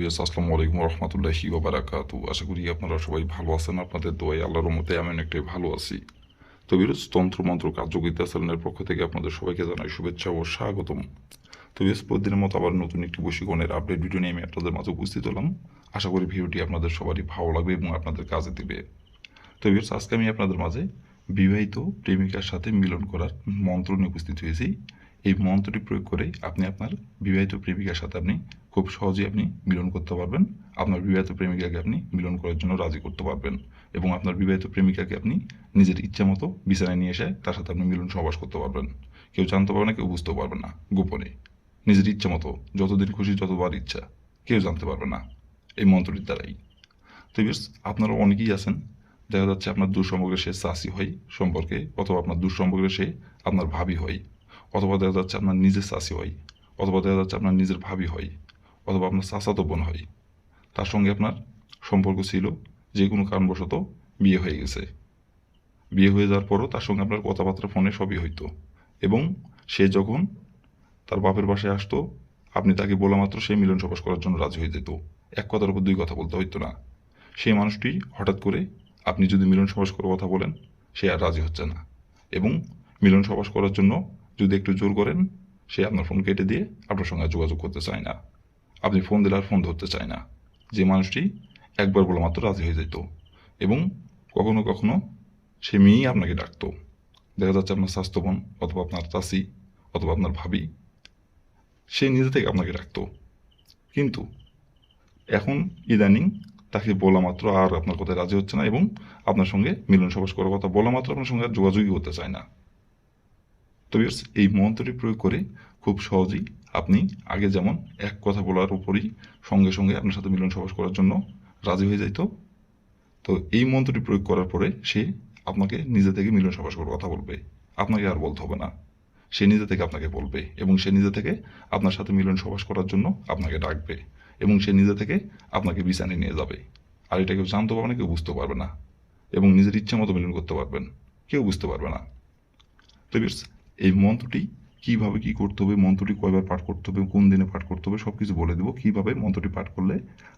Viewers আসসালামু আলাইকুম রহমতুল্লাহি ওয়া বারাকাতু। আশা করি আপনারা সবাই ভালো আছেন। আপনাদের দোয়ায় আল্লাহর রহমতে আমি অনেকটাই ভালো আছি। তো ভিউয়ার্স তন্ত্রমন্ত্র কার্যকরিতা চ্যানেলের পক্ষ থেকে আপনাদের সবাইকে জানাই শুভেচ্ছা ও স্বাগতম। তো ভিউয়ার্স প্রতিদিনের মতো আবার নতুন একটি বশীকরণের আপডেট ভিডিও নিয়ে আমি আপনাদের মাঝে উপস্থিত হলাম। আশা করি ভিডিওটি আপনাদের সবারই ভালো লাগবে এবং আপনাদের কাজে দেবে। তো ভিউয়ার্স আজকে আমি আপনাদের মাঝে বিবাহিত প্রেমিকার সাথে মিলন করার মন্ত্র নিয়ে উপস্থিত হয়েছি। এই মন্ত্রটি প্রয়োগ করে আপনি আপনার বিবাহিত প্রেমিকার সাথে আপনি খুব সহজেই আপনি মিলন করতে পারবেন। আপনার বিবাহিত প্রেমিকাকে আপনি মিলন করার জন্য রাজি করতে পারবেন এবং আপনার বিবাহিত প্রেমিকাকে আপনি নিজের ইচ্ছা মতো বিছানায় নিয়ে এসে তার সাথে আপনি মিলন সহবাস করতে পারবেন। কেউ জানতে পারবে না, কেউ বুঝতেও পারবে না, গোপনে নিজের ইচ্ছা মতো যতদিন খুশি যতবার ইচ্ছা কেউ জানতে পারবে না এই মন্ত্রটির দ্বারাই। তো ভিউয়ার্স আপনারা অনেকেই আছেন, দেখা যাচ্ছে আপনার দুঃসম্পর্কে সে চাচি হয় সম্পর্কে, অথবা আপনার দুঃসম্পর্কে সে আপনার ভাবি হয়, অথবা দেখা যাচ্ছে আপনার নিজের চাচি হয়, অথবা দেখা যাচ্ছে আপনার নিজের ভাবি হয়, অথবা আপনার চাচাতো বোন হয়। তার সঙ্গে আপনার সম্পর্ক ছিল, যে কোনো কারণবশত বিয়ে হয়ে গেছে। বিয়ে হয়ে যাওয়ার পরও তার সঙ্গে আপনার কথাবার্তা ফোনে সবই হইতো এবং সে যখন তার বাপের বাসায় আসতো আপনি তাকে বলা মাত্র সে মিলন সবাস করার জন্য রাজি হয়ে যেত। এক কথার উপর দুই কথা বলতে হইতো না। সেই মানুষটি হঠাৎ করে আপনি যদি মিলন সবাস করার কথা বলেন সে আর রাজি হচ্ছে না এবং মিলন সবাস করার জন্য যদি একটু জোর করেন সে আপনার ফোন কেটে দিয়ে আপনার সঙ্গে আর যোগাযোগ করতে চায় না। আপনি ফোন দিলে আর ফোন ধরতে চায় না। যে মানুষটি একবার বলা মাত্র রাজি হয়ে যেত এবং কখনো কখনো সে মেয়েই আপনাকে ডাকতো। দেখা যাচ্ছে আপনার স্বাস্থ্য বোন অথবা আপনার চাচি অথবা আপনার ভাবি, সে নিজে থেকে আপনাকে ডাকতো। কিন্তু এখন ইদানিং তাকে বলা মাত্র আর আপনার কথায় রাজি হচ্ছে না এবং আপনার সঙ্গে মিলন সবাস করার কথা বলা মাত্র আপনার সঙ্গে আর যোগাযোগই করতে চায় না। তো ভিউয়ার্স এই মন্ত্রটি প্রয়োগ করে খুব সহজেই আপনি আগে যেমন এক কথা বলার উপরই সঙ্গে সঙ্গে আপনার সাথে মিলন সবাস করার জন্য রাজি হয়ে যাইতো, তো এই মন্ত্রটি প্রয়োগ করার পরে সে আপনাকে নিজে থেকে মিলন সবাস করার কথা বলবে। আপনাকে আর বলতে হবে না, সে নিজে থেকে আপনাকে বলবে এবং সে নিজে থেকে আপনার সাথে মিলন সবাস করার জন্য আপনাকে ডাকবে এবং সে নিজে থেকে আপনাকে বিছানায় নিয়ে যাবে। আর এটা কেউ জানতে পারবে না, কেউ বুঝতে পারবে না এবং নিজের ইচ্ছা মতো মিলন করতে পারবেন, কেউ বুঝতে পারবে না। তো ভিউয়ার্স এই মন্ত্রটি কীভাবে কী করতে হবে, মন্ত্রটি কয়বার পাঠ করতে হবে, কোন দিনে পাঠ করতে হবে সব কিছু বলে দেবো। কীভাবে মন্ত্রটি পাঠ করলে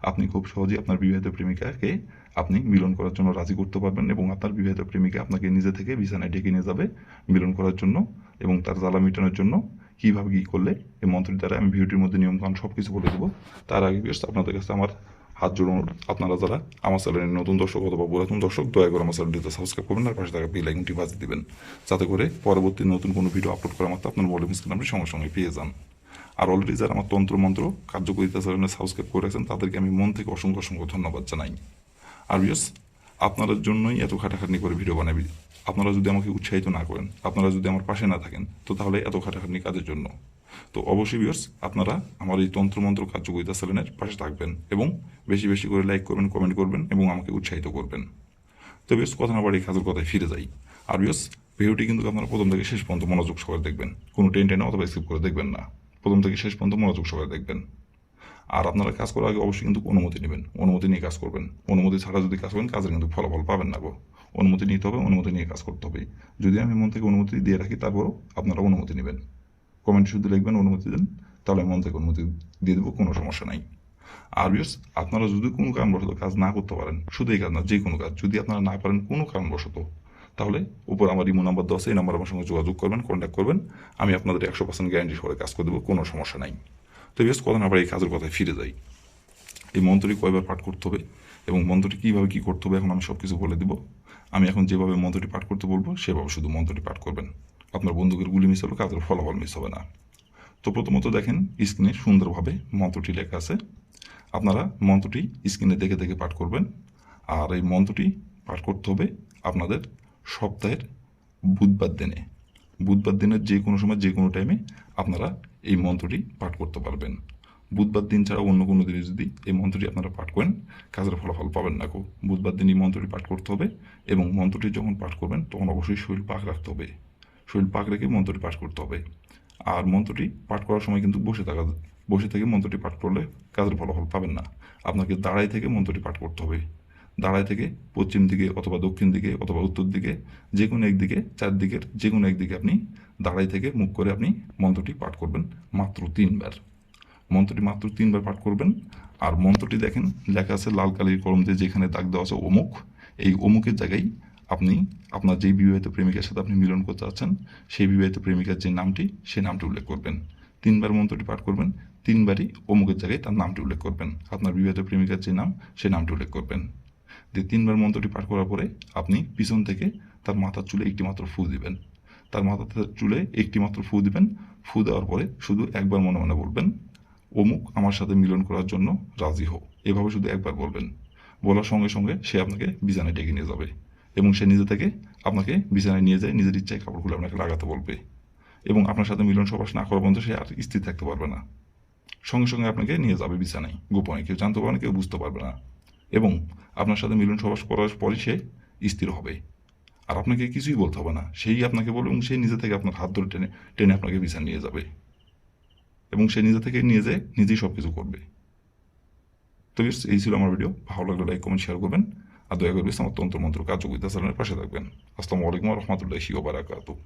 আপনি খুব সহজেই আপনার বিবাহিত প্রেমিকাকে আপনি মিলন করার জন্য রাজি করতে পারবেন এবং আপনার বিবাহিত প্রেমিকা আপনাকে নিজে থেকে বিছানায় ডেকে নিয়ে যাবে মিলন করার জন্য এবং তার জ্বালা মেটানোর জন্য কীভাবে কী করলে এই মন্ত্রটির দ্বারা আমি ভিডিওটির মধ্যে নিয়মকানুন সব কিছু বলে দেবো। তার আগে ভিউয়ার্স আপনাদের কাছে আমার হাত জোড়ানো, আপনারা যারা আমার চ্যানেলের নতুন দর্শক অথবা পুরাতন দর্শক দয়া করে আমার চ্যানেলটিতে সাবস্ক্রাইব করবেন আর পাশে থাকা বেল আইকনটি বাজিয়ে দিবেন, যাতে করে পরবর্তী নতুন কোনো ভিডিও আপলোড করা মাত্র আপনার মোবাইল স্ক্রিন আপনি সঙ্গে সঙ্গে পেয়ে যান। আর অলরেডি যারা আমার তন্ত্রমন্ত্র কার্যকরিতা চ্যানেলে সাবস্ক্রাইব করে রাখছেন তাদেরকে আমি মন থেকে অসংখ্য অসংখ্য ধন্যবাদ জানাই। আর ভিউয়ার্স আপনাদের জন্যই এত খাটাখাটনি করে ভিডিও বানাবি। আপনারা যদি আমাকে উৎসাহিত না করেন, আপনারা যদি আমার পাশে না থাকেন, তো তাহলে এত খাটাখাটনি কাজের জন্য। তো অবশ্যই ভিউয়ার্স আপনারা আমার এই তন্ত্রমন্ত্র কার্যকরিতা চ্যানেলের পাশে থাকবেন এবং বেশি বেশি করে লাইক করবেন, কমেন্ট করবেন এবং আমাকে উৎসাহিত করবেন। তো ভিউয়ার্স কথা না বাড়ি কাজের কথায় ফিরে যাই। আর ভিউয়ার্স ভিডিওটি কিন্তু আপনারা প্রথম থেকে শেষ পর্যন্ত মনোযোগ সহকারে দেখবেন, কোনো টেনে অথবা স্কিপ করে দেখবেন না। প্রথম থেকে শেষ পর্যন্ত মনোযোগ সহকারে দেখবেন। আর আপনারা কাজ করার আগে অবশ্যই কিন্তু অনুমতি নেবেন, অনুমতি নিয়ে কাজ করবেন। অনুমতি ছাড়া যদি কাজ করেন কাজের কিন্তু ফলাফল পাবেন না গো। অনুমতি নিতে হবে, অনুমতি নিয়ে কাজ করতে হবে। যদি আমি মন থেকে অনুমতি দিয়ে রাখি তারপরও আপনারা অনুমতি নেবেন। কমেন্ট শুধু লিখবেন অনুমতি দেন, তাহলে মন থেকে অনুমতি দিয়ে দেবো, কোনো সমস্যা নাই। আর ভিউয়ার্স আপনারা যদি কোনো কারণবশত কাজ না করতে পারেন, শুধু এই কাজ না যে কোনো কাজ যদি আপনারা না পারেন কোনো কারণবশত, তাহলে উপর আমার ইমো নাম্বার দেওয়া আছে, এই নাম্বার আমার সঙ্গে যোগাযোগ করবেন, কন্ট্যাক্ট করবেন। আমি আপনাদের 100% গ্যারান্টি সহকারে কাজ করে দেবো, কোনো সমস্যা নাই। তো ভিউয়ার্স কথা না বাড়ি এই কাজের কথায় ফিরে যাই। এই মন্ত্রটি কয়বার পাঠ করতে হবে এবং মন্ত্রটি কীভাবে কী করতে হবে এখন আমি সব কিছু বলে দেব। আমি এখন যেভাবে মন্ত্রটি পাঠ করতে বলবো সেভাবে শুধু মন্ত্রটি পাঠ করবেন। আপনার বন্দুকের গুলি মিস হলো, কাজের ফলাফল মিস হবে না। তো প্রথমত দেখেন স্ক্রিনে সুন্দরভাবে মন্ত্রটি লেখা আছে। আপনারা মন্ত্রটি স্ক্রিনে দেখে দেখে পাঠ করবেন। আর এই মন্ত্রটি পাঠ করতে হবে আপনাদের সপ্তাহের বুধবার দিনে। বুধবার দিনের যে কোনো সময় যে কোনো টাইমে আপনারা এই মন্ত্রটি পাঠ করতে পারবেন। বুধবার দিন ছাড়া অন্য কোনো দিনে যদি এই মন্ত্রটি আপনারা পাঠ করেন কাজের ফলাফল পাবেন না গো। বুধবার দিনই মন্ত্রটি পাঠ করতে হবে এবং মন্ত্রটি যখন পাঠ করবেন তখন অবশ্যই শরীর পাক রাখতে হবে। শরীর পাক রেখে মন্ত্রটি পাঠ করতে হবে। আর মন্ত্রটি পাঠ করার সময় কিন্তু বসে থেকে মন্ত্রটি পাঠ করলে কাজের ফলাফল পাবেন না। আপনাকে দাঁড়াই থেকে মন্ত্রটি পাঠ করতে হবে। দাঁড়াই থেকে পশ্চিম দিকে অথবা দক্ষিণ দিকে অথবা উত্তর দিকে যে কোনো একদিকে, চারদিকের যে কোনো একদিকে আপনি দাঁড়াই থেকে মুখ করে আপনি মন্ত্রটি পাঠ করবেন মাত্র 3 বার। মন্ত্রটি মাত্র 3বার পাঠ করবেন। আর মন্ত্রটি দেখেন লেখা আছে লাল কালির কলম দিয়ে, যেখানে দাগ দেওয়া আছে অমুক, এই অমুকের জায়গায় আপনি আপনার যেই বিবাহিত প্রেমিকার সাথে আপনি মিলন করতে চাচ্ছেন সেই বিবাহিত প্রেমিকার যে নামটি, সেই নামটি উল্লেখ করবেন। 3বার মন্ত্রটি পাঠ করবেন, 3বারই অমুকের জায়গায় তার নামটি উল্লেখ করবেন। আপনার বিবাহিত প্রেমিকার যে নাম, সেই নামটি উল্লেখ করবেন। দিয়ে 3বার মন্ত্রটি পাঠ করার পরে আপনি পিছন থেকে তার মাথার চুলে একটি মাত্র ফু দিবেন। তার মাথার চুলে একটি মাত্র ফু দিবেন। ফু দেওয়ার পরে শুধু একবার মনে মনে বলবেন, অমুক আমার সাথে মিলন করার জন্য রাজি হও। এভাবে শুধু একবার বলবেন। বলার সঙ্গে সঙ্গে সে আপনাকে বিছানায় ডেকে নিয়ে যাবে এবং সে নিজে থেকে আপনাকে বিছানায় নিয়ে যায়, নিজের ইচ্ছায় কাপড় খুলে আপনাকে লাগাতে বলবে এবং আপনার সাথে মিলন সবাস না করা পর্যন্ত সে আর স্থির থাকতে পারবে না। সঙ্গে সঙ্গে আপনাকে নিয়ে যাবে বিছানায়, গোপনে, কেউ জানতে পারবে না, কেউ বুঝতে পারবে না। এবং আপনার সাথে মিলন সবাস করার পরই সে স্থির হবে। আর আপনাকে কিছুই বলতে হবে না, সেই আপনাকে বলবে এবং সে নিজে থেকে আপনার হাত ধরে টেনে টেনে আপনাকে বিছানা নিয়ে যাবে এবং সে নিজে থেকে নিয়ে যেয়ে নিজেই সব কিছু করবে। তো এই ছিল আমার ভিডিও। ভালো লাগলে লাইক, কমেন্ট, শেয়ার করবেন। আর দয়া করে আমার তন্ত্র মন্ত্র কার্যকরিতা চ্যানেলের পাশে থাকবেন। আসসালামু আলাইকুম ওয়া রাহমাতুল্লাহি ওয়া বারাকাতুহু।